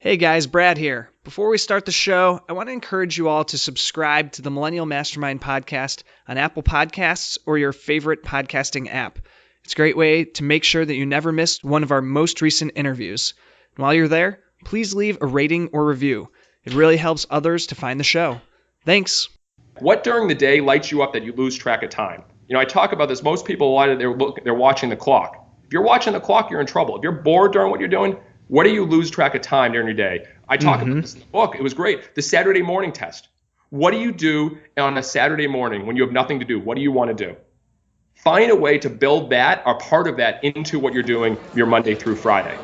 Hey guys, Brad here. Before we start the show, I want to encourage you all to subscribe to the Millennial Mastermind podcast on Apple Podcasts or your favorite podcasting app. It's a great way to make sure that you never miss one of our most recent interviews. And while you're there, please leave a rating or review. It really helps others to find the show. Thanks. What during the day lights you up that you lose track of time? I talk about this. Most people, they're watching the clock. If you're watching the clock, you're in trouble. If you're bored during what you're doing, what do you lose track of time during your day? I talk about this in the book. It was great. The Saturday morning test. What do you do on a Saturday morning when you have nothing to do? What do you want to do? Find a way to build that or part of that into what you're doing your Monday through Friday.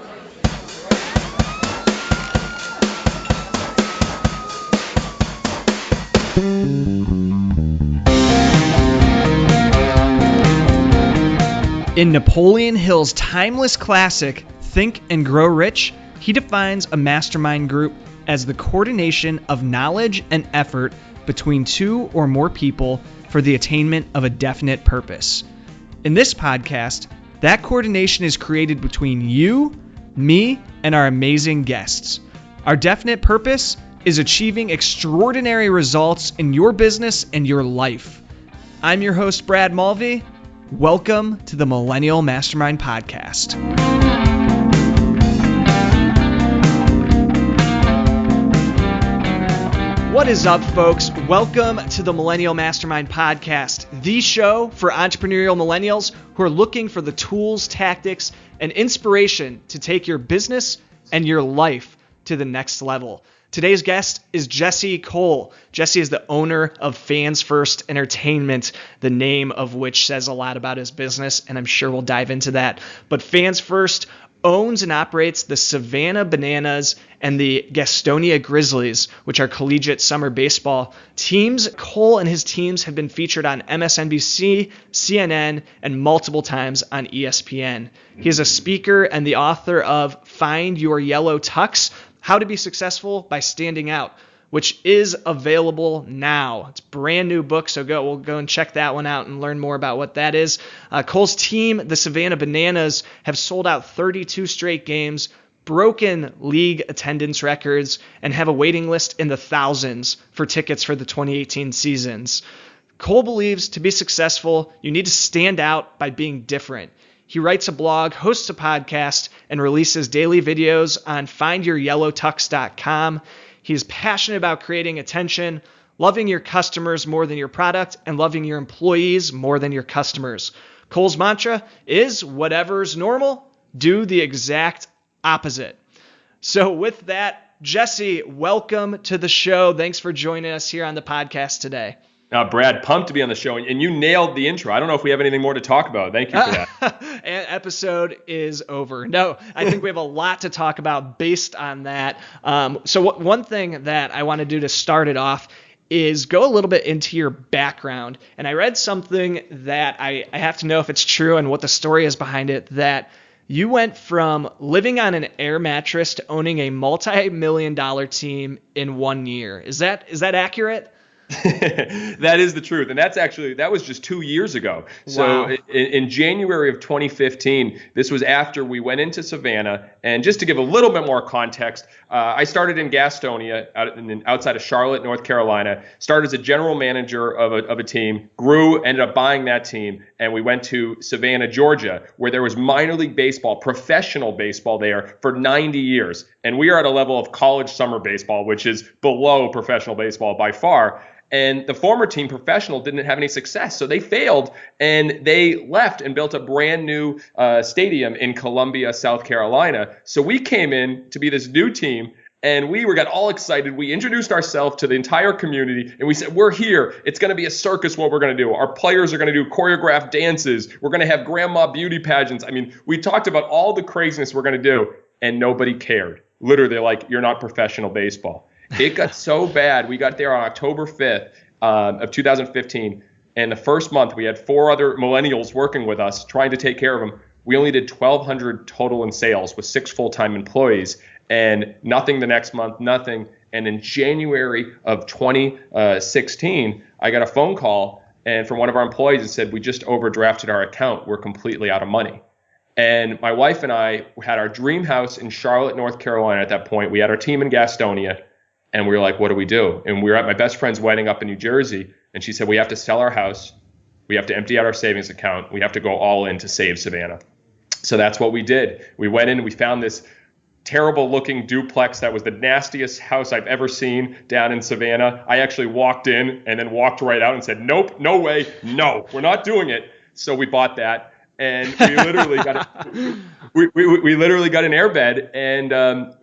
In Napoleon Hill's timeless classic, Think and Grow Rich, he defines a mastermind group as the coordination of knowledge and effort between two or more people for the attainment of a definite purpose. In this podcast, that coordination is created between you, me, and our amazing guests. Our definite purpose is achieving extraordinary results in your business and your life. I'm your host, Brad Mulvey. Welcome to the Millennial Mastermind Podcast. What is up, folks? Welcome to the Millennial Mastermind Podcast, the show for entrepreneurial millennials who are looking for the tools, tactics, and inspiration to take your business and your life to the next level. Today's guest is Jesse Cole. Jesse is the owner of Fans First Entertainment, the name of which says a lot about his business, and I'm sure we'll dive into that. But Fans First owns and operates the Savannah Bananas and the Gastonia Grizzlies, which are collegiate summer baseball teams. Cole and his teams have been featured on MSNBC, CNN, and multiple times on ESPN. He is a speaker and the author of Find Your Yellow Tux, How to Be Successful by Standing Out, which is available now. It's a brand new book, so we'll go and check that one out and learn more about what that is. Cole's team, the Savannah Bananas, have sold out 32 straight games, broken league attendance records, and have a waiting list in the thousands for tickets for the 2018 seasons. Cole believes to be successful, you need to stand out by being different. He writes a blog, hosts a podcast, and releases daily videos on findyouryellowtux.com. He is passionate about creating attention, loving your customers more than your product, and loving your employees more than your customers. Cole's mantra is whatever's normal, do the exact opposite. So with that, Jesse, welcome to the show. Thanks for joining us here on the podcast today. Brad, pumped to be on the show, and you nailed the intro. I don't know if we have anything more to talk about. Thank you for that. Episode is over. No, I think we have a lot to talk about based on that. One thing that I want to do to start it off is go a little bit into your background. And I read something that I have to know if it's true and what the story is behind it, that you went from living on an air mattress to owning a multi-million-dollar team in 1 year. Is that accurate? That is the truth. And that was just 2 years ago. So wow. In January of 2015, this was after we went into Savannah. And just to give a little bit more context, I started in Gastonia outside of Charlotte, North Carolina, started as a general manager of a team, grew, ended up buying that team. And we went to Savannah, Georgia, where there was minor league baseball, professional baseball there for 90 years. And we are at a level of college summer baseball, which is below professional baseball by far. And the former team, professional, didn't have any success. So they failed and they left and built a brand new stadium in Columbia, South Carolina. So we came in to be this new team and we got all excited. We introduced ourselves to the entire community and we said, we're here. It's going to be a circus what we're going to do. Our players are going to do choreographed dances. We're going to have grandma beauty pageants. I mean, we talked about all the craziness we're going to do and nobody cared. Literally, they're like, you're not professional baseball. It got so bad. We got there on October 5th of 2015. And the first month, we had 4 other millennials working with us, trying to take care of them. We only did 1,200 total in sales with 6 full-time employees. And nothing the next month, nothing. And in January of 2016, I got a phone call and from one of our employees that said, we just overdrafted our account. We're completely out of money. And my wife and I had our dream house in Charlotte, North Carolina at that point. We had our team in Gastonia, and we were like, what do we do? And we were at my best friend's wedding up in New Jersey, and she said, we have to sell our house. We have to empty out our savings account. We have to go all in to save Savannah. So that's what we did. We went in and we found this terrible looking duplex that was the nastiest house I've ever seen down in Savannah. I actually walked in and then walked right out and said, nope, no way, no, we're not doing it. So we bought that, and we literally got we literally got an airbed, and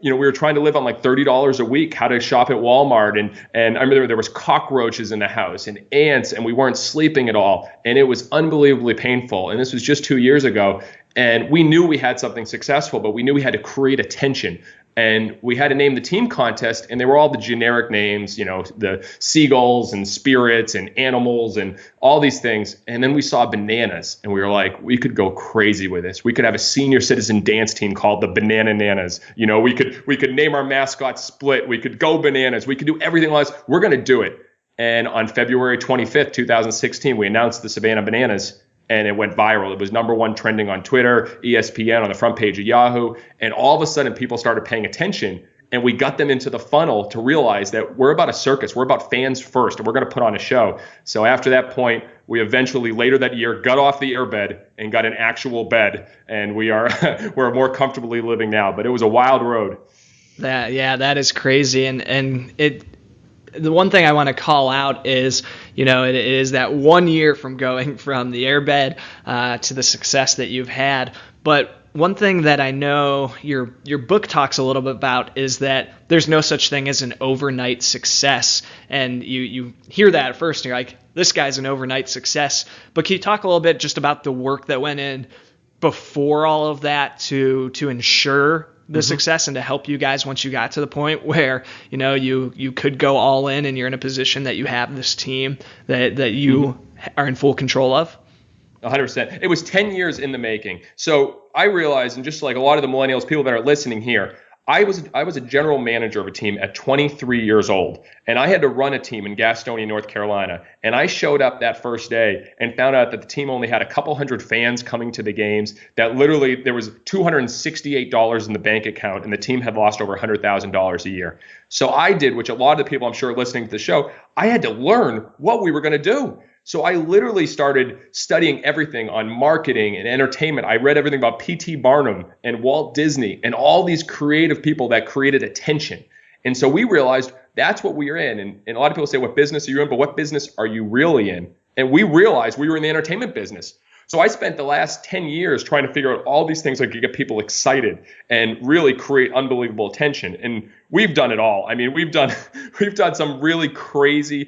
we were trying to live on like $30 a week, how to shop at Walmart, and I remember there was cockroaches in the house and ants, and we weren't sleeping at all, and it was unbelievably painful. And this was just 2 years ago. And we knew we had something successful, but we knew we had to create attention. And we had to name the team contest, and they were all the generic names, the seagulls and spirits and animals and all these things. And then we saw bananas, and we were like, we could go crazy with this. We could have a senior citizen dance team called the Banana Nanas. We could name our mascot Split. We could go bananas. We could do everything else. We're going to do it. And on February 25th, 2016, we announced the Savannah Bananas. And it went viral. It was #1 trending on Twitter, ESPN, on the front page of Yahoo. And all of a sudden, people started paying attention. And we got them into the funnel to realize that we're about a circus. We're about fans first, and we're going to put on a show. So after that point, we eventually, later that year, got off the airbed and got an actual bed. And we're more comfortably living now. But it was a wild road. That is crazy. And the one thing I want to call out is, it is that 1 year from going from the airbed to the success that you've had. But one thing that I know your book talks a little bit about is that there's no such thing as an overnight success. And you hear that at first and you're like, this guy's an overnight success. But can you talk a little bit just about the work that went in before all of that to ensure the success and to help you guys once you got to the point where, you could go all in and you're in a position that you have this team that you are in full control of? 100%. It was 10 years in the making. So I realized, and just like a lot of the millennials, people that are listening here, I was a general manager of a team at 23 years old, and I had to run a team in Gastonia, North Carolina. And I showed up that first day and found out that the team only had a couple hundred fans coming to the games, that literally there was $268 in the bank account, and the team had lost over $100,000 a year. So I did, which a lot of the people I'm sure listening to the show, I had to learn what we were going to do. So I literally started studying everything on marketing and entertainment. I read everything about P.T. Barnum and Walt Disney and all these creative people that created attention. And so we realized that's what we are in. And a lot of people say, what business are you in? But what business are you really in? And we realized we were in the entertainment business. So I spent the last 10 years trying to figure out all these things that could get people excited and really create unbelievable attention. And we've done it all. I mean, we've done some really crazy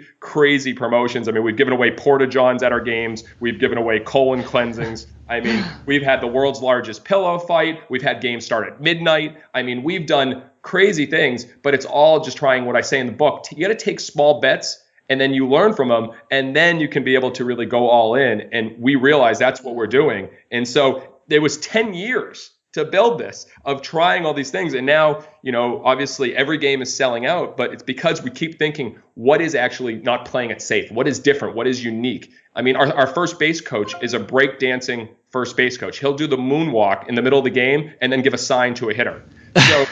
promotions. I mean, we've given away Porta-Johns at our games. We've given away colon cleansings. I mean, we've had the world's largest pillow fight. We've had games start at midnight. I mean, we've done crazy things, but it's all just trying what I say in the book. You got to take small bets, and then you learn from them, and then you can be able to really go all in. And we realize that's what we're doing. And so there was 10 years to build this, of trying all these things. And now, obviously every game is selling out, but it's because we keep thinking, what is actually not playing it safe? What is different? What is unique? I mean, our first base coach is a breakdancing first base coach. He'll do the moonwalk in the middle of the game and then give a sign to a hitter. So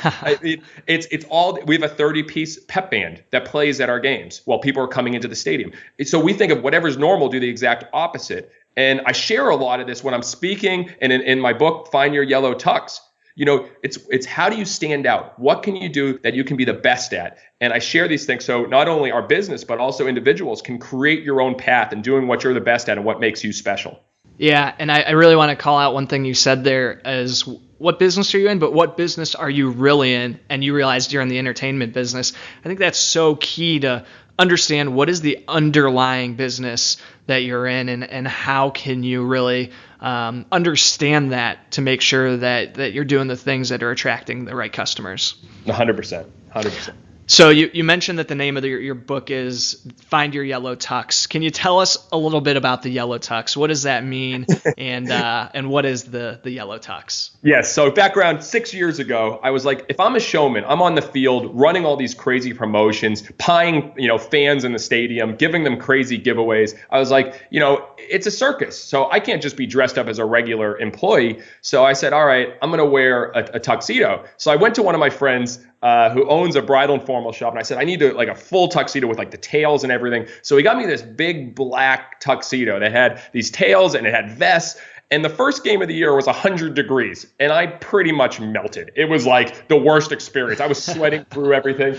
it's all, we have a 30-piece pep band that plays at our games while people are coming into the stadium. So we think of whatever's normal, do the exact opposite. And I share a lot of this when I'm speaking, and in my book, Find Your Yellow Tux. It's how do you stand out? What can you do that you can be the best at? And I share these things so not only our business, but also individuals can create your own path in doing what you're the best at and what makes you special. Yeah, and I really want to call out one thing you said there as what business are you in, but what business are you really in? And you realized you're in the entertainment business. I think that's so key to understand what is the underlying business that you're in, and how can you really understand that to make sure that you're doing the things that are attracting the right customers. 100%. So you mentioned that the name of your book is Find Your Yellow Tux. Can you tell us a little bit about the yellow tux? What does that mean, and what is the yellow tux? Yes. So background, 6 years ago, I was like, if I'm a showman, I'm on the field running all these crazy promotions, pieing, fans in the stadium, giving them crazy giveaways. I was like, it's a circus. So I can't just be dressed up as a regular employee. So I said, all right, I'm going to wear a tuxedo. So I went to one of my friends who owns a bridal and formal shop. And I said, I need like a full tuxedo with like the tails and everything. So he got me this big black tuxedo that had these tails and it had vests. And the first game of the year was 100 degrees, and I pretty much melted. It was like the worst experience. I was sweating through everything.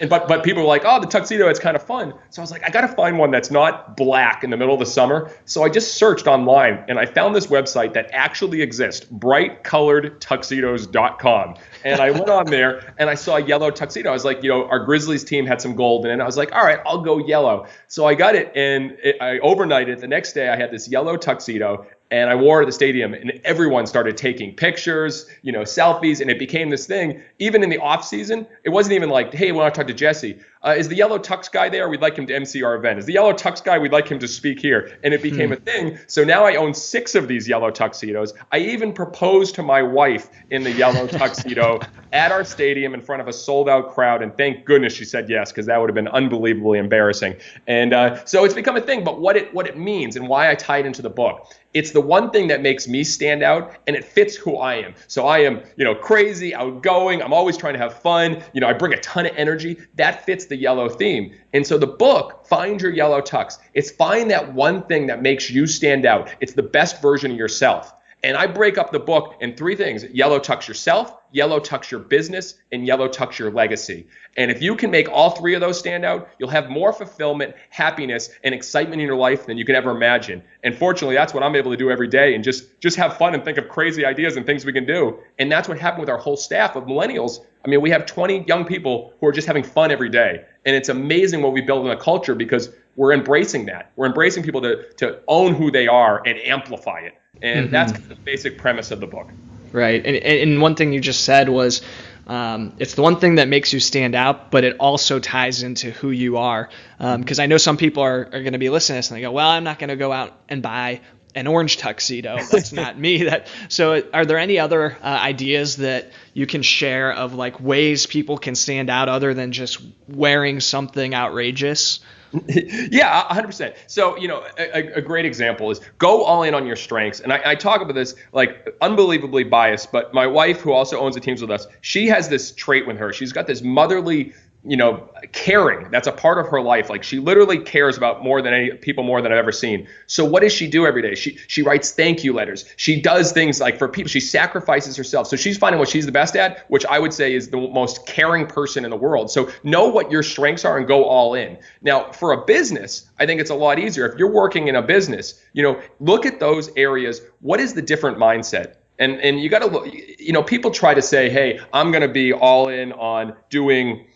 But people were like, oh, the tuxedo, it's kind of fun. So I was like, I got to find one that's not black in the middle of the summer. So I just searched online, and I found this website that actually exists, brightcoloredtuxedos.com. And I went on there, and I saw a yellow tuxedo. I was like, our Grizzlies team had some gold in it. And I was like, all right, I'll go yellow. So I got it, and I overnighted. The next day, I had this yellow tuxedo. And I wore it at the stadium, and everyone started taking pictures, selfies, and it became this thing. Even in the off season, it wasn't even like, hey, we want to talk to Jesse. Is the yellow tux guy there? We'd like him to MC our event. Is the yellow tux guy? We'd like him to speak here. And it became a thing. So now I own 6 of these yellow tuxedos. I even proposed to my wife in the yellow tuxedo at our stadium in front of a sold-out crowd. And thank goodness she said yes, because that would have been unbelievably embarrassing. And so it's become a thing. But what it means and why I tie it into the book, it's the one thing that makes me stand out, and it fits who I am. So I am, crazy, outgoing. I'm always trying to have fun. I bring a ton of energy. That fits the yellow theme. And so the book, Find Your Yellow Tux, it's find that one thing that makes you stand out. It's the best version of yourself. And I break up the book in 3 things: yellow tux yourself, yellow tux your business, and yellow tux your legacy. And if you can make all 3 of those stand out, you'll have more fulfillment, happiness, and excitement in your life than you can ever imagine. And fortunately, that's what I'm able to do every day, and just have fun and think of crazy ideas and things we can do. And that's what happened with our whole staff of millennials. I mean, we have 20 young people who are just having fun every day. And it's amazing what we built in a culture because we're embracing that. We're embracing people to own who they are and amplify it. And that's the basic premise of the book. Right. And one thing you just said was it's the one thing that makes you stand out, but it also ties into who you are. Because I know some people are going to be listening to this and they go, well, I'm not going to go out and buy an orange tuxedo. That's not me. So are there any other ideas that you can share of like ways people can stand out other than just wearing something outrageous? Yeah, 100%. So, a great example is go all in on your strengths. And I talk about this like unbelievably biased, but my wife, who also owns the teams with us, she has this trait with her. She's got this motherly, caring. That's a part of her life. Like she literally cares about more than I've ever seen. So what does she do every day? She writes thank you letters. She does things like for people. She sacrifices herself. So she's finding what she's the best at, which I would say is the most caring person in the world. So know what your strengths are and go all in. Now, for a business, I think it's a lot easier. If you're working in a business, look at those areas. What is the different mindset? And you got to look, people try to say, hey, I'm going to be all in on doing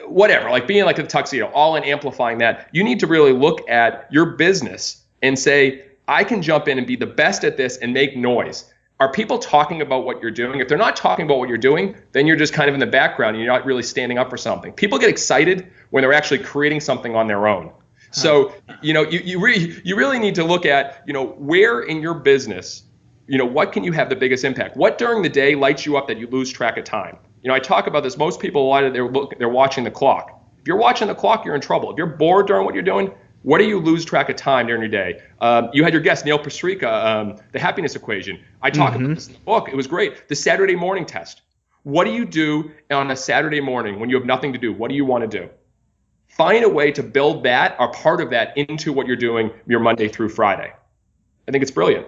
whatever, like being like a tuxedo, all in amplifying that. You need to really look at your business and say, I can jump in and be the best at this and make noise. Are people talking about what you're doing? If they're not talking about what you're doing, then you're just kind of in the background and you're not really standing up for something. People get excited when they're actually creating something on their own. So, you really need to look at, where in your business, what can you have the biggest impact? What during the day lights you up that you lose track of time? I talk about this. Most people, a lot of they're watching the clock. If you're watching the clock, you're in trouble. If you're bored during what you're doing, what do you lose track of time during your day? You had your guest, Neil Pasricha, the happiness equation. I talk about this in the book. It was great. The Saturday morning test. What do you do on a Saturday morning when you have nothing to do? What do you want to do? Find a way to build that or part of that into what you're doing your Monday through Friday. I think it's brilliant.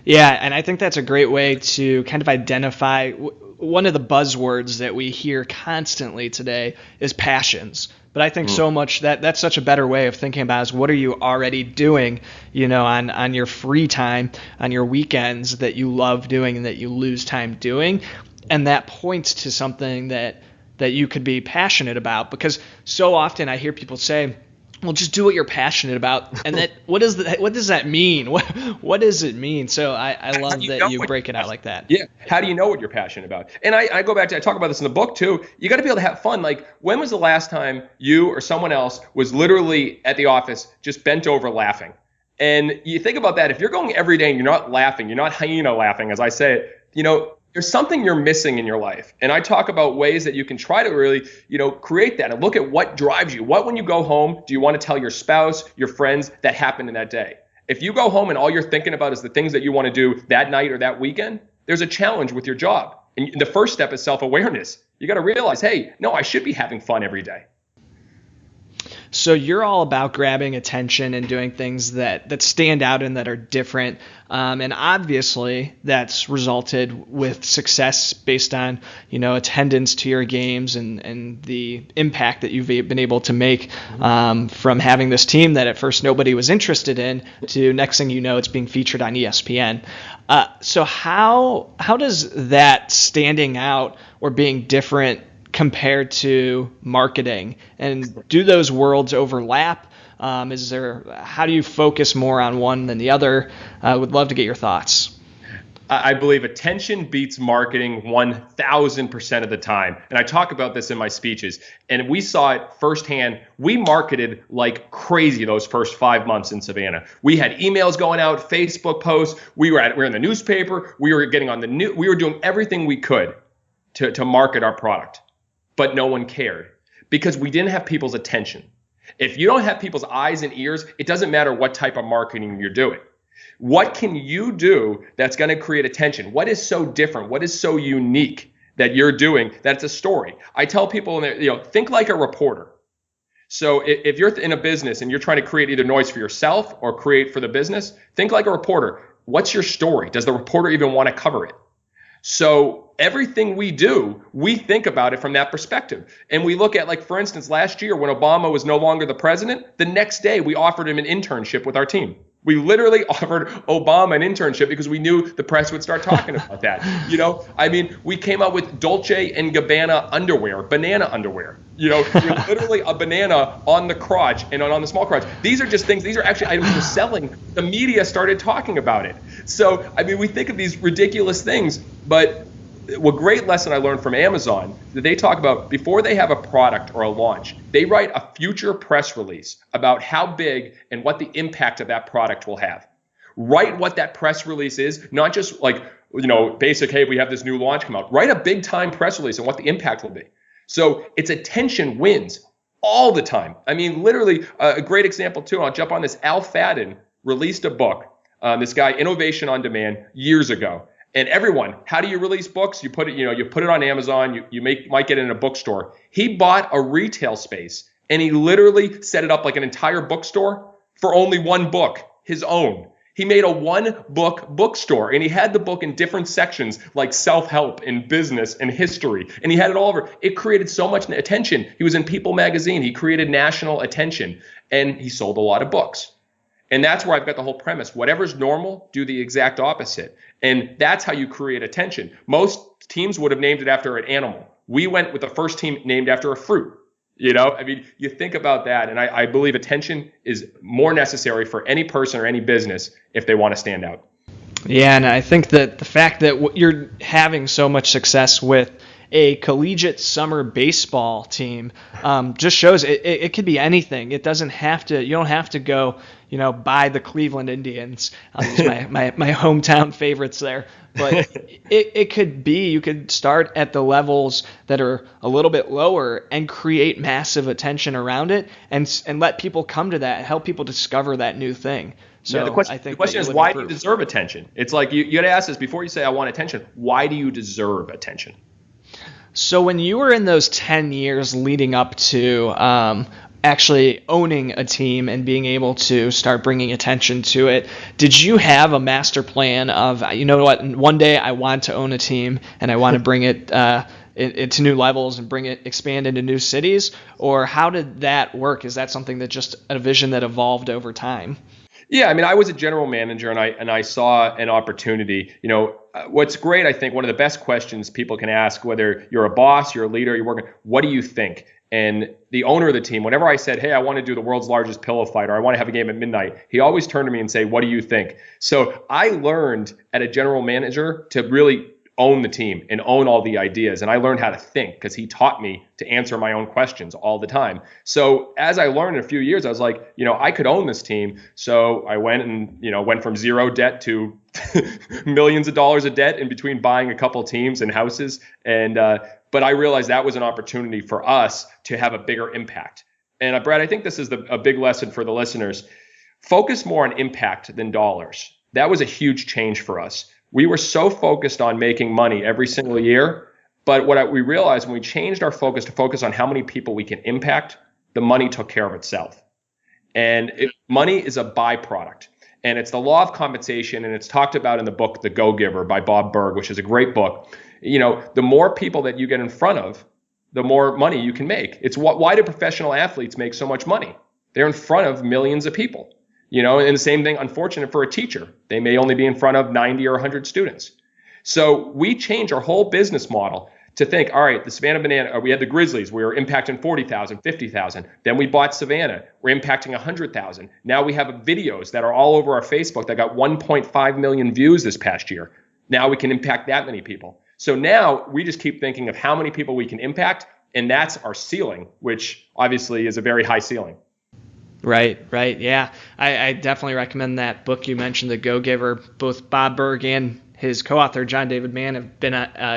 Yeah, and I think that's a great way to kind of identify one of the buzzwords that we hear constantly today is passions. But I think so much that's such a better way of thinking about is what are you already doing, on your free time, on your weekends that you love doing and that you lose time doing. And that points to something that you could be passionate about, because so often I hear people say, Well, just do what you're passionate about. And what does that mean? What does it mean? So I love that you break it out like that. Yeah. How do you know what you're passionate about? And I go back to, I talk about this in the book too. You got to be able to have fun. Like, when was the last time you or someone else was literally at the office just bent over laughing? And you think about that. If you're going every day and you're not laughing, you're not hyena laughing, as I say it, there's something you're missing in your life. And I talk about ways that you can try to really, create that and look at what drives you. What, when you go home, do you want to tell your spouse, your friends that happened in that day? If you go home and all you're thinking about is the things that you want to do that night or that weekend, there's a challenge with your job. And the first step is self-awareness. You got to realize, hey, no, I should be having fun every day. So you're all about grabbing attention and doing things that stand out and that are different. And obviously that's resulted with success based on, attendance to your games and the impact that you've been able to make from having this team that at first nobody was interested in to next thing you know, it's being featured on ESPN. So how does that standing out or being different compared to marketing, and do those worlds overlap? How do you focus more on one than the other? I would love to get your thoughts. I believe attention beats marketing 1,000% of the time. And I talk about this in my speeches, and we saw it firsthand. We marketed like crazy those first 5 months in Savannah. We had emails going out, Facebook posts. We were in the newspaper. We were getting on the news. We were doing everything we could to market our product. But no one cared because we didn't have people's attention. If you don't have people's eyes and ears, it doesn't matter what type of marketing you're doing. What can you do that's going to create attention? What is so different? What is so unique that you're doing that's a story? I tell people, think like a reporter. So if you're in a business and you're trying to create either noise for yourself or create for the business, think like a reporter. What's your story? Does the reporter even want to cover it? So everything we do, we think about it from that perspective. And we look at, like, for instance, last year when Obama was no longer the president, the next day we offered him an internship with our team. We literally offered Obama an internship because we knew the press would start talking about that. We came out with Dolce & Gabbana underwear, banana underwear. Literally a banana on the crotch and on the small crotch. These are just things, these are actually items we're selling. The media started talking about it. So, we think of these ridiculous things, but a great lesson I learned from Amazon that they talk about before they have a product or a launch, they write a future press release about how big and what the impact of that product will have. Write what that press release is, not just like, basic, hey, we have this new launch come out. Write a big time press release on what the impact will be. So its attention wins all the time. Literally a great example too, I'll jump on this. Al Fadden released a book, this guy, Innovation on Demand, years ago. And everyone, how do you release books? You put it on Amazon, you might get it in a bookstore. He bought a retail space and he literally set it up like an entire bookstore for only one book, his own. He made a one-book bookstore, and he had the book in different sections like self-help and business and history, and he had it all over. It created so much attention. He was in People magazine. He created national attention, and he sold a lot of books. And that's where I've got the whole premise. Whatever's normal, do the exact opposite. And that's how you create attention. Most teams would have named it after an animal. We went with the first team named after a fruit. You think about that, and I believe attention is more necessary for any person or any business if they want to stand out. Yeah, and I think that the fact that you're having so much success with a collegiate summer baseball team just shows it could be anything. It doesn't have to. You don't have to go, buy the Cleveland Indians. I'll use my hometown favorites there. But it could be, you could start at the levels that are a little bit lower and create massive attention around it and let people come to that, help people discover that new thing. So yeah, the question is, why do you deserve attention? It's like you got to ask this before you say, I want attention. Why do you deserve attention? So when you were in those 10 years leading up to actually owning a team and being able to start bringing attention to it, did you have a master plan of, one day I want to own a team and I want to bring it to new levels and expand into new cities? Or how did that work? Is that something that just a vision that evolved over time? Yeah, I mean, I was a general manager, and I saw an opportunity. What's great, I think, one of the best questions people can ask, whether you're a boss, you're a leader, you're working, what do you think? And the owner of the team, whenever I said, hey, I want to do the world's largest pillow fight, or I want to have a game at midnight, he always turned to me and say, what do you think? So I learned at a general manager to really own the team and own all the ideas. And I learned how to think because he taught me to answer my own questions all the time. So as I learned in a few years, I was like, I could own this team. So I went and, went from zero debt to millions of dollars of debt in between buying a couple teams and houses. But I realized that was an opportunity for us to have a bigger impact. And Brad, I think this is a big lesson for the listeners. Focus more on impact than dollars. That was a huge change for us. We were so focused on making money every single year, but what we realized when we changed our focus to focus on how many people we can impact, the money took care of itself. And money is a byproduct. And it's the law of compensation, and it's talked about in the book, The Go-Giver by Bob Burg, which is a great book. The more people that you get in front of, the more money you can make. It's why do professional athletes make so much money? They're in front of millions of people. And the same thing, unfortunate for a teacher. They may only be in front of 90 or 100 students. So we changed our whole business model to think, all right, the Savannah Banana, we had the Grizzlies. We were impacting 40,000, 50,000. Then we bought Savannah. We're impacting 100,000. Now we have videos that are all over our Facebook that got 1.5 million views this past year. Now we can impact that many people. So now we just keep thinking of how many people we can impact, and that's our ceiling, which obviously is a very high ceiling. Right. Yeah. I definitely recommend that book you mentioned, The Go-Giver. Both Bob Burg and his co-author, John David Mann, have been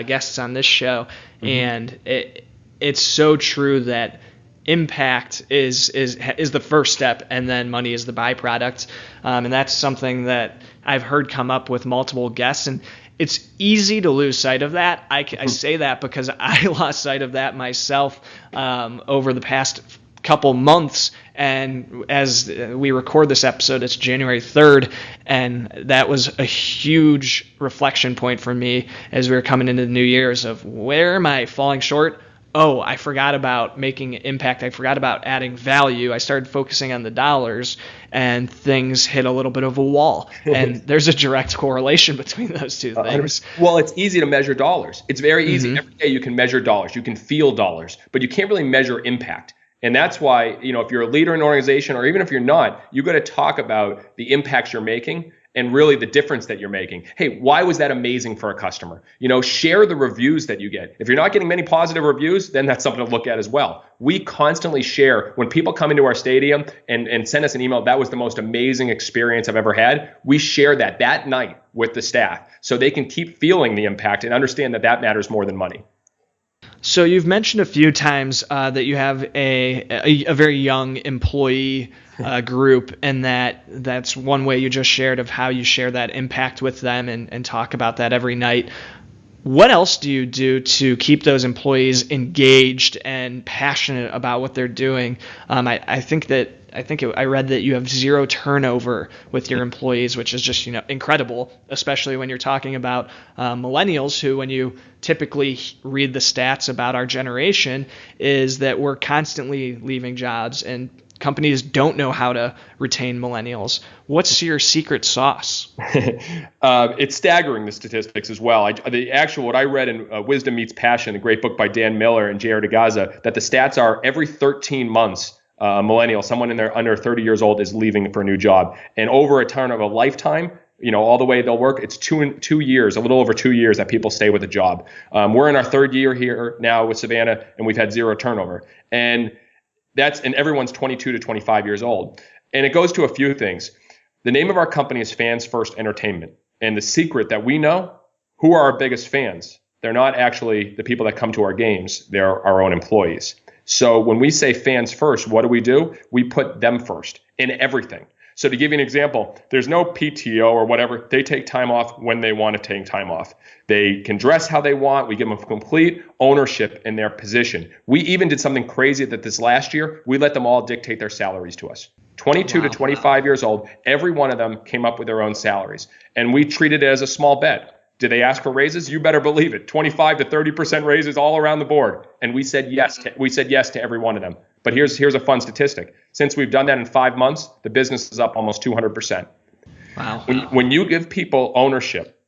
guests on this show. Mm-hmm. And it's so true that impact is the first step, and then money is the byproduct. And that's something that I've heard come up with multiple guests. And it's easy to lose sight of that. I say that because I lost sight of that myself over the past couple months, and as we record this episode, it's January 3rd, and that was a huge reflection point for me as we were coming into the New Year's of where am I falling short? Oh, I forgot about making impact. I forgot about adding value. I started focusing on the dollars, and things hit a little bit of a wall. And there's a direct correlation between those two things. Well, it's easy to measure dollars. It's very easy. Mm-hmm. Every day you can measure dollars. You can feel dollars, but you can't really measure impact. And that's why, if you're a leader in an organization, or even if you're not, you got to talk about the impacts you're making and really the difference that you're making. Hey, why was that amazing for a customer? Share the reviews that you get. If you're not getting many positive reviews, then that's something to look at as well. We constantly share when people come into our stadium and send us an email, that was the most amazing experience I've ever had. We share that night with the staff so they can keep feeling the impact and understand that matters more than money. So you've mentioned a few times that you have a very young employee group, and that's one way you just shared of how you share that impact with them and talk about that every night. What else do you do to keep those employees engaged and passionate about what they're doing? I read that you have zero turnover with your employees, which is just incredible, especially when you're talking about millennials who, when you typically read the stats about our generation, is that we're constantly leaving jobs and companies don't know how to retain millennials. What's your secret sauce? It's staggering, the statistics as well. What I read in Wisdom Meets Passion, a great book by Dan Miller and J.R. DeGaza, that the stats are every 13 months, a millennial, someone in their under 30 years old, is leaving for a new job. And over a turn of a lifetime, all the way they'll work, it's 2 years, a little over 2 years that people stay with a job. We're in our third year here now with Savannah, and we've had zero turnover. And everyone's 22 to 25 years old. And it goes to a few things. The name of our company is Fans First Entertainment. And the secret that we know, who are our biggest fans? They're not actually the people that come to our games. They're our own employees. So when we say fans first, what do? We put them first in everything. So to give you an example, there's no PTO or whatever. They take time off when they want to take time off. They can dress how they want. We give them complete ownership in their position. We even did something crazy that this last year, we let them all dictate their salaries to us. 22 to 25 years old, every one of them came up with their own salaries. And we treated it as a small bet. Did they ask for raises? You better believe it. 25 to 30% raises all around the board. And we said yes to every one of them. But here's a fun statistic. Since we've done that in 5 months, the business is up almost 200%. Wow. When you give people ownership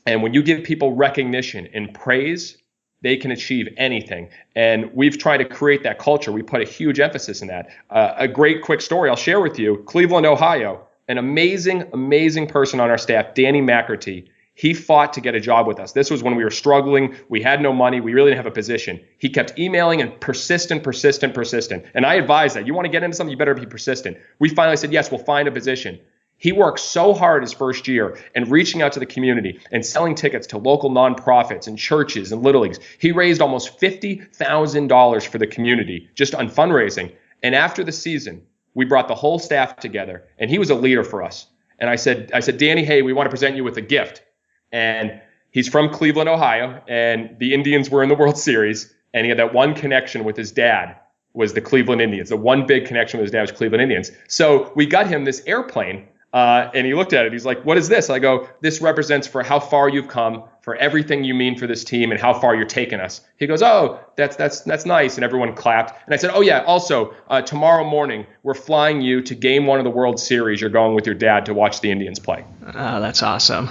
and when you give people recognition and praise, they can achieve anything. And we've tried to create that culture. We put a huge emphasis in that. A great quick story I'll share with you. Cleveland, Ohio, an amazing person on our staff, Danny McCarty. He fought to get a job with us. This was when we were struggling. We had no money. We really didn't have a position. He kept emailing and persistent. And I advised that you want to get into something, you better be persistent. We finally said, yes, we'll find a position. He worked so hard his first year and reaching out to the community and selling tickets to local nonprofits and churches and little leagues. He raised almost $50,000 for the community just on fundraising. And after the season, we brought the whole staff together and he was a leader for us. And I said, Danny, hey, we want to present you with a gift. And he's from Cleveland, Ohio, and the Indians were in the World Series, and he had that one connection with his dad was the Cleveland Indians. The one big connection with his dad was Cleveland Indians. So we got him this airplane, and he looked at it. He's like, what is this? I go, this represents for how far you've come, for everything you mean for this team, and how far you're taking us. He goes, oh, that's nice, and everyone clapped. And I said, oh yeah, also tomorrow morning we're flying you to Game 1 of the World Series. You're going with your dad to watch the Indians play. Oh, that's awesome.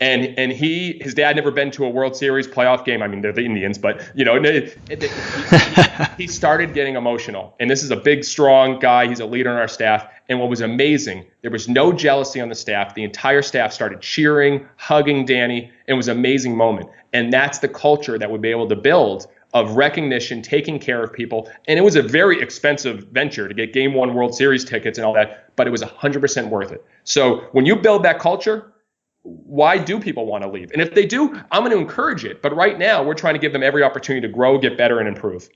And his dad never been to a World Series playoff game. I mean, they're the Indians, but he started getting emotional. And this is a big, strong guy. He's a leader on our staff. And what was amazing, there was no jealousy on the staff. The entire staff started cheering, hugging Danny. It was an amazing moment. And that's the culture that we'd be able to build of recognition, taking care of people. And it was a very expensive venture to get Game 1 World Series tickets and all that, but it was 100% worth it. So when you build that culture, why do people want to leave? And if they do, I'm going to encourage it. But right now, we're trying to give them every opportunity to grow, get better, and improve.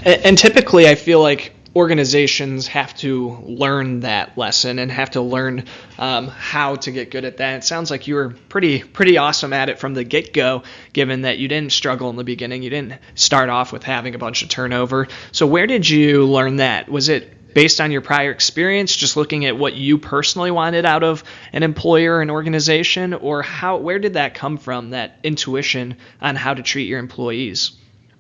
And typically, I feel like organizations have to learn that lesson and have to learn how to get good at that. It sounds like you were pretty awesome at it from the get-go, given that you didn't struggle in the beginning. You didn't start off with having a bunch of turnover. So where did you learn that? Was it based on your prior experience, just looking at what you personally wanted out of an employer or an organization, or where did that come from, that intuition on how to treat your employees?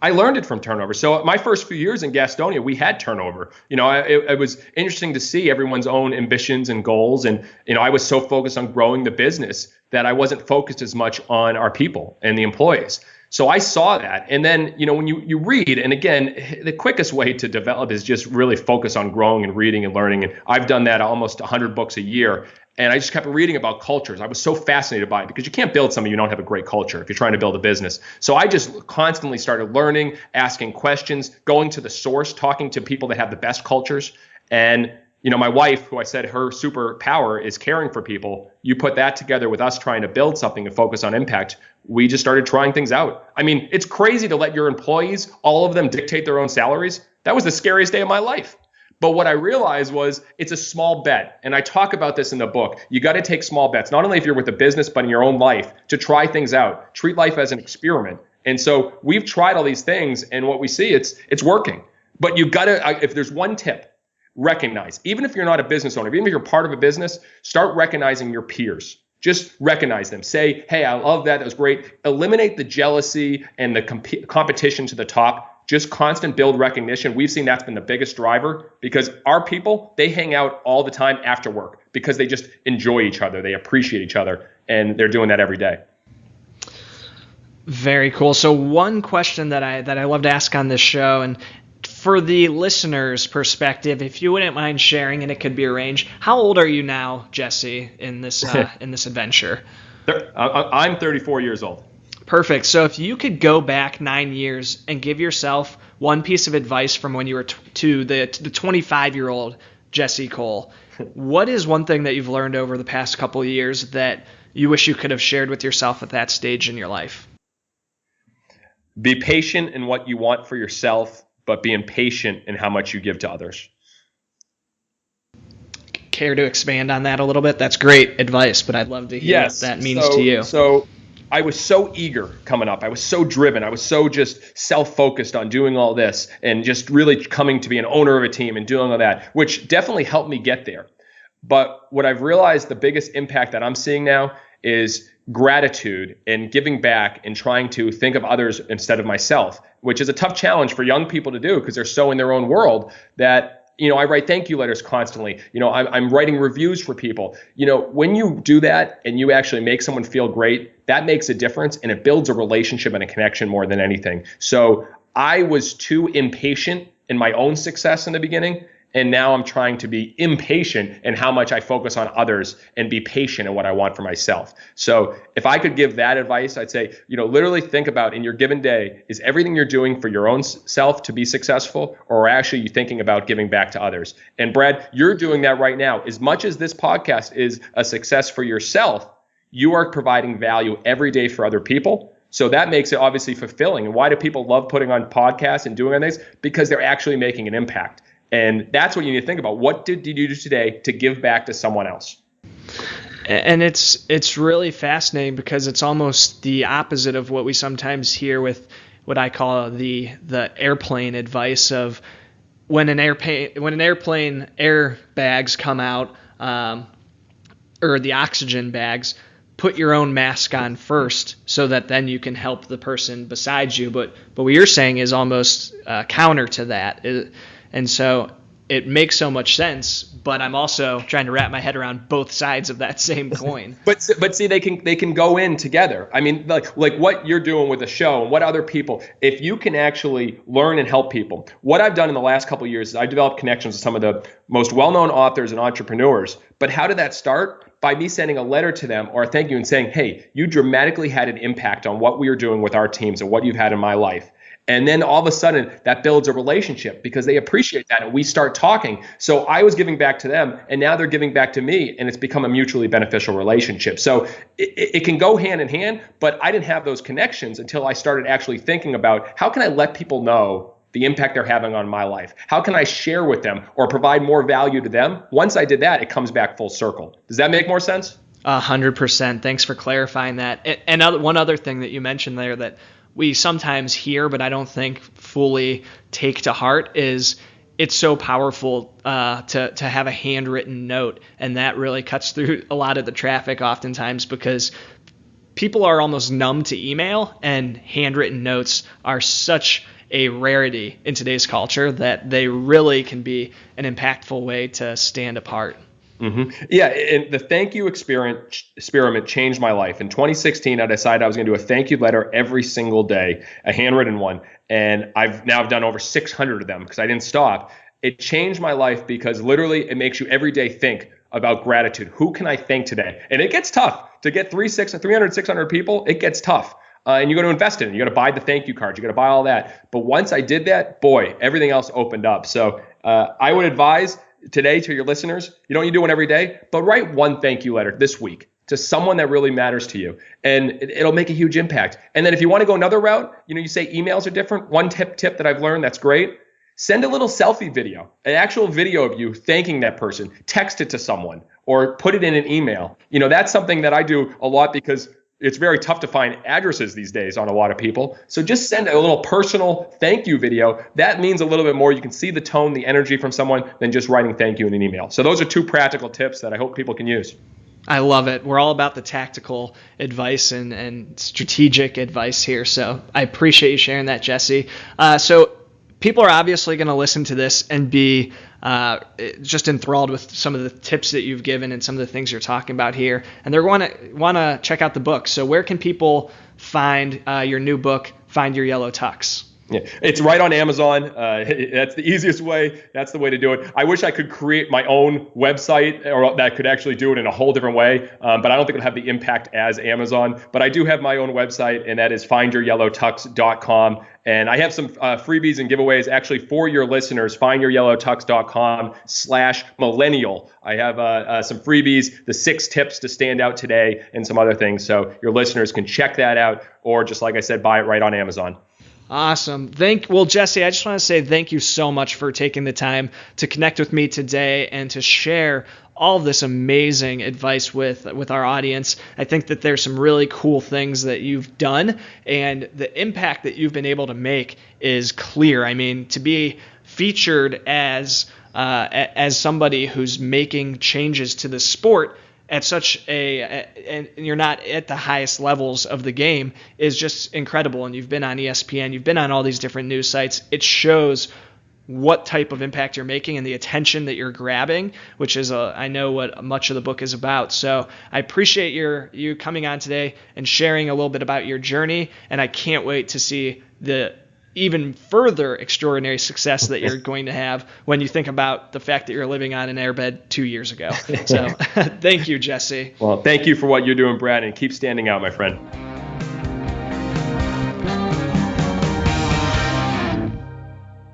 I learned it from turnover. So my first few years in Gastonia, we had turnover. It was interesting to see everyone's own ambitions and goals. And, I was so focused on growing the business that I wasn't focused as much on our people and the employees. So I saw that. And then, when you read, and again, the quickest way to develop is just really focus on growing and reading and learning. And I've done that almost 100 books a year. And I just kept reading about cultures. I was so fascinated by it because you can't build something you don't have a great culture if you're trying to build a business. So I just constantly started learning, asking questions, going to the source, talking to people that have the best cultures. And my wife, who I said her superpower is caring for people, you put that together with us trying to build something and focus on impact, we just started trying things out. I mean, it's crazy to let your employees, all of them, dictate their own salaries. That was the scariest day of my life. But what I realized was it's a small bet. And I talk about this in the book. You got to take small bets, not only if you're with a business, but in your own life, to try things out. Treat life as an experiment. And so we've tried all these things, and what we see, it's working. But you got to, if there's one tip, recognize, even if you're not a business owner, even if you're part of a business, start recognizing your peers. Just recognize them. Say, hey, I love that. That was great. Eliminate the jealousy and the competition to the top. Just constant build recognition. We've seen that's been the biggest driver because our people, they hang out all the time after work because they just enjoy each other. They appreciate each other, and they're doing that every day. Very cool. So one question that I love to ask on this show, and for the listener's perspective, if you wouldn't mind sharing, and it could be arranged, how old are you now, Jesse, in this adventure? I'm 34 years old. Perfect. So if you could go back 9 years and give yourself one piece of advice from when you were to the 25-year-old Jesse Cole, what is one thing that you've learned over the past couple of years that you wish you could have shared with yourself at that stage in your life? Be patient in what you want for yourself, but be impatient in how much you give to others. Care to expand on that a little bit? That's great advice, but I'd love to hear what that means to you. So I was so eager coming up. I was so driven. I was so just self-focused on doing all this and just really coming to be an owner of a team and doing all that, which definitely helped me get there. But what I've realized the biggest impact that I'm seeing now is gratitude and giving back and trying to think of others instead of myself, which is a tough challenge for young people to do because they're so in their own world that, I write thank you letters constantly. I'm writing reviews for people. When you do that and you actually make someone feel great, that makes a difference and it builds a relationship and a connection more than anything. So I was too impatient in my own success in the beginning. And now I'm trying to be impatient in how much I focus on others and be patient in what I want for myself. So if I could give that advice, I'd say, literally think about in your given day, is everything you're doing for your own self to be successful, or actually you thinking about giving back to others? And Brad, you're doing that right now. As much as this podcast is a success for yourself, you are providing value every day for other people. So that makes it obviously fulfilling. And why do people love putting on podcasts and doing things? Because they're actually making an impact. And that's what you need to think about. What did you do today to give back to someone else? And it's really fascinating because it's almost the opposite of what we sometimes hear with what I call the airplane advice of when an airplane airbags come out, or the oxygen bags, put your own mask on first so that then you can help the person beside you. But what you're saying is almost counter to that. And so it makes so much sense, but I'm also trying to wrap my head around both sides of that same coin. But see, they can go in together. I mean, like what you're doing with the show and what other people, if you can actually learn and help people. What I've done in the last couple of years is I developed connections with some of the most well-known authors and entrepreneurs. But how did that start? By me sending a letter to them or a thank you and saying, hey, you dramatically had an impact on what we are doing with our teams and what you've had in my life. And then all of a sudden that builds a relationship because they appreciate that and we start talking. So I was giving back to them and now they're giving back to me and it's become a mutually beneficial relationship. So it can go hand in hand, but I didn't have those connections until I started actually thinking about how can I let people know the impact they're having on my life? How can I share with them or provide more value to them? Once I did that, it comes back full circle. Does that make more sense? 100%. Thanks for clarifying that. And one other thing that you mentioned there that we sometimes hear, but I don't think fully take to heart is it's so powerful to have a handwritten note. And that really cuts through a lot of the traffic oftentimes because people are almost numb to email and handwritten notes are such a rarity in today's culture that they really can be an impactful way to stand apart. Mm-hmm. Yeah, and the thank you experiment changed my life. In 2016, I decided I was going to do a thank you letter every single day, a handwritten one, and I've done over 600 of them because I didn't stop. It changed my life because literally it makes you every day think about gratitude. Who can I thank today? And it gets tough to get 300, 600 people. It gets tough. And you got to invest in it. You got to buy the thank you cards. You got to buy all that. But once I did that, boy, everything else opened up. So I would advise today to your listeners, you don't need to do one every day, but write one thank you letter this week to someone that really matters to you. And it'll make a huge impact. And then if you want to go another route, you say emails are different. One tip that I've learned that's great. Send a little selfie video, an actual video of you thanking that person. Text it to someone or put it in an email. That's something that I do a lot because it's very tough to find addresses these days on a lot of people. So just send a little personal thank you video. That means a little bit more. You can see the tone, the energy from someone than just writing thank you in an email. So those are two practical tips that I hope people can use. I love it. We're all about the tactical advice and strategic advice here. So I appreciate you sharing that, Jesse. So people are obviously going to listen to this and be just enthralled with some of the tips that you've given and some of the things you're talking about here. And they're going to want to check out the book. So where can people find your new book, Find Your Yellow Tux? Yeah, it's right on Amazon. That's the easiest way. That's the way to do it. I wish I could create my own website or that could actually do it in a whole different way, but I don't think it'll have the impact as Amazon. But I do have my own website, and that is findyouryellowtux.com. And I have some freebies and giveaways actually for your listeners, findyouryellowtux.com/millennial. I have some freebies, the 6 tips to stand out today, and some other things. So your listeners can check that out, or just like I said, buy it right on Amazon. Awesome. Well, Jesse, I just want to say thank you so much for taking the time to connect with me today and to share all of this amazing advice with our audience. I think that there's some really cool things that you've done, and the impact that you've been able to make is clear. I mean, to be featured as somebody who's making changes to the sport at and you're not at the highest levels of the game is just incredible. And you've been on ESPN, you've been on all these different news sites. It shows what type of impact you're making and the attention that you're grabbing, which is I know what much of the book is about. So I appreciate you coming on today and sharing a little bit about your journey, and I can't wait to see the even further extraordinary success that you're going to have when you think about the fact that you're living on an airbed 2 years ago. So thank you, Jesse. Well, thank you for what you're doing, Brad, and keep standing out, my friend.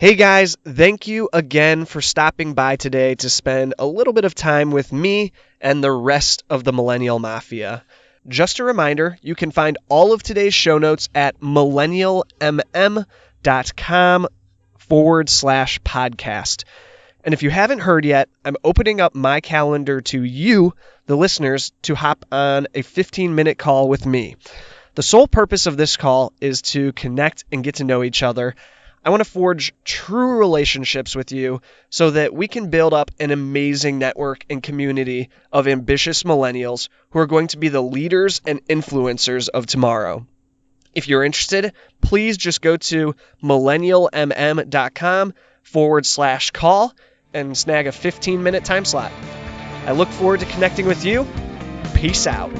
Hey guys, thank you again for stopping by today to spend a little bit of time with me and the rest of the Millennial Mafia. Just a reminder, you can find all of today's show notes at millennialmm.com/podcast. And if you haven't heard yet, I'm opening up my calendar to you, the listeners, to hop on a 15-minute call with me. The sole purpose of this call is to connect and get to know each other. I want to forge true relationships with you so that we can build up an amazing network and community of ambitious millennials who are going to be the leaders and influencers of tomorrow. If you're interested, please just go to millennialmm.com/call and snag a 15-minute time slot. I look forward to connecting with you. Peace out.